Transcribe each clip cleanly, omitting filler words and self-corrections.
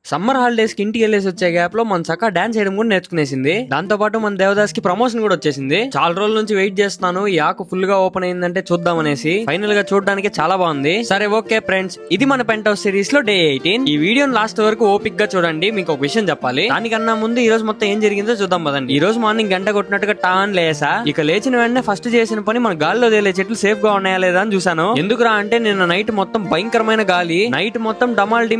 Summer holidays కి ఇంటికి వెళ్ళేసి వచ్చే గ్యాప్ లో మన చక్క డాన్స్ చేయడం కూడా నేర్చుకునేసింది. దాంతో పాటు మన దేవదాస్ కి ప్రమోషన్ కూడా వచ్చేసింది. చాలా రోజుల నుంచి వెయిట్ చేస్తున్నాను ఈ ఆకు ఫుల్ గా ఓపెన్ అయిందంటే చూద్దామనేసి. ఫైనల్ గా చూడడానికి చాలా బాగుంది. సరే ఓకే ఫ్రెండ్స్, ఇది మన పెంట్ హౌస్ సిరీస్ లో డే 18. ఈ వీడియోని లాస్ట్ వరకు ఓపిక్ గా చూడండి. మీకు ఒక విషయం చెప్పాలి. దానికన్నా ముందు ఈ రోజు మొత్తం ఏం జరిగిందో చూద్దాం పదండి. ఈ రోజు మార్నింగ్ గంట కొట్టినట్టుగా టాన్ లేసా. ఇక లేచిన వెంటనే ఫస్ట్ చేసిన పని మన గాల్లో తేలే చెట్లు సేఫ్ గా ఉన్నాయా లేదా అని చూసాను. ఎందుకురా అంటే నిన్న నైట్ మొత్తం భయంకరమైన గాలి. నైట్ మొత్తం డమాల్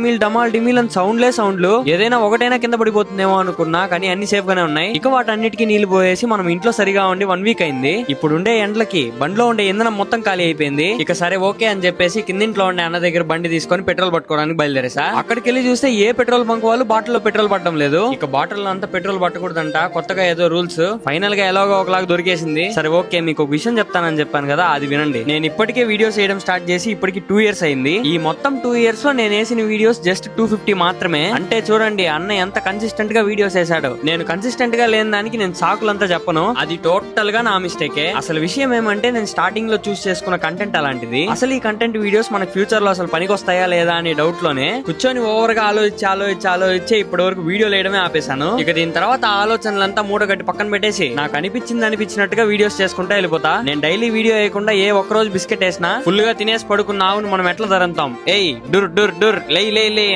డిమిల్ అని సౌండ్లు. ఏదైనా ఒకటైనా కింద పడిపోతుందేమో అనుకున్నా, కానీ అన్ని సేఫ్ గానే ఉన్నాయి. ఇక వాటన్నిటికీ నీళ్లు పోయేసి మనం ఇంట్లో సరిగా ఉండి 1 వీక్ అయింది. ఇప్పుడు ఉండే ఎండలకి బండిలో ఉండే ఇంధనం మొత్తం ఖాళీ అయిపోయింది. ఇక సరే ఓకే అని చెప్పేసి కిందింట్లో ఉండే అన్న దగ్గర బండి తీసుకొని పెట్రోల్ పట్టుకోవడానికి బయలుదేరేసా. అక్కడికి వెళ్ళి చూస్తే ఏ పెట్రోల్ బంక్ వాళ్ళు బాటిల్లో పెట్రోల్ పట్టడం లేదు. ఇక బాటిల్ అంతా పెట్రోల్ పట్టకూడదంట, కొత్తగా ఏదో రూల్స్. ఫైనల్ గా ఎలాగో ఒకలాగా దొరికేసింది. సరే ఓకే, మీకు ఒక విషయం చెప్తానని చెప్పాను కదా, అది వినండి. నేను ఇప్పటికే వీడియోస్ చేయడం స్టార్ట్ చేసి ఇప్పటికి 2 years అయింది. ఈ మొత్తం 2 years లో నేను వేసిన వీడియోస్ జస్ట్ 250 మాత్రమే. అంటే చూడండి అన్న ఎంత కన్సిస్టెంట్ గా వీడియోస్ వేసాడు. నేను కన్సిస్టెంట్ గా లేని దానికి నేను సాకులంతా చెప్పను, అది టోటల్ గా నా మిస్టేకే. అసలు విషయం ఏమంటే నేను స్టార్టింగ్ లో చూస్ చేసుకున్న కంటెంట్ అలాంటిది. అసలు ఈ కంటెంట్ వీడియోస్ మన ఫ్యూచర్ లో అసలు పనికి వస్తాయా లేదా అనే డౌట్ లోనే కూర్చొని ఓవర్ గా ఆలోచించి ఇప్పటి వరకు వీడియో వేయడమే ఆపేశాను. ఇక దీని తర్వాత ఆలోచనలంతా మూటగట్టి పక్కన పెట్టేసి నాకు అనిపించినట్టుగా వీడియోస్ చేసుకుంటా వెళ్ళిపోతా. నేను డైలీ వీడియో వేయకుండా ఏ ఒక్క రోజు బిస్కెట్ వేసినా ఫుల్ గా తినేసి పడుకున్న ఆవును మనం ఎట్లా ధరంతాం. ఏయ్ డుర్ డుర్ డుర్ లే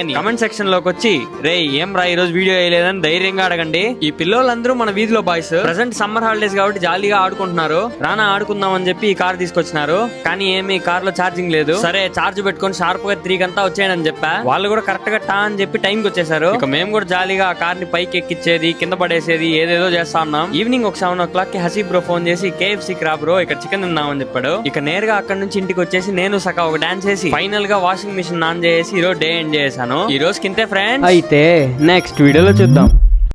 అని కమెంట్ సెక్షన్ లోకి వచ్చి రే ఏం రా ఈ రోజు వీడియో వేయలేదని ధైర్యంగా అడగండి. ఈ పిల్లోళ్ళందరూ మన వీధిలో బాయ్స్. ప్రెసెంట్ సమ్మర్ హాలిడేస్ కాబట్టి జాలీగా ఆడుకుంటున్నారు. రానా ఆడుకుందాం అని చెప్పి ఈ కార్ తీసుకొచ్చినారు. కానీ ఏమి కార్ లో ఛార్జింగ్ లేదు. సరే ఛార్జ్ పెట్టుకొని షార్ప్ గా 3 గంతా వచ్చేయని అని చెప్పా. వాళ్ళు కూడా కరెక్ట్ గా టా అని చెప్పి టైం కి వచ్చేసారు. ఇక మేము కూడా జాలీగా ఆ కార్ ని పైకి ఎక్కిచ్చేది, కింద పడేసేది ఏదేదో చేస్తా ఉన్నాం. ఈవినింగ్ ఒక 7 o'clock కి హసీబ్ బ్రో ఫోన్ చేసి KFC కి రా బ్రో ఇక్కడ చికెన్ తిందామని చెప్పాడు. ఇక నేరుగా అక్కడ నుంచి ఇంటికి వచ్చేసి నేను సకా ఒక డాన్స్ చేసి ఫైనల్ గా వాషింగ్ మిషన్ ఆన్ చేసి ఈ రోజు డే ఎండ్ చేశాను. ఈ రోజు కింతే ఫ్రెండ్స్. అయితే నెక్స్ట్ వీడియోలో చూద్దాం.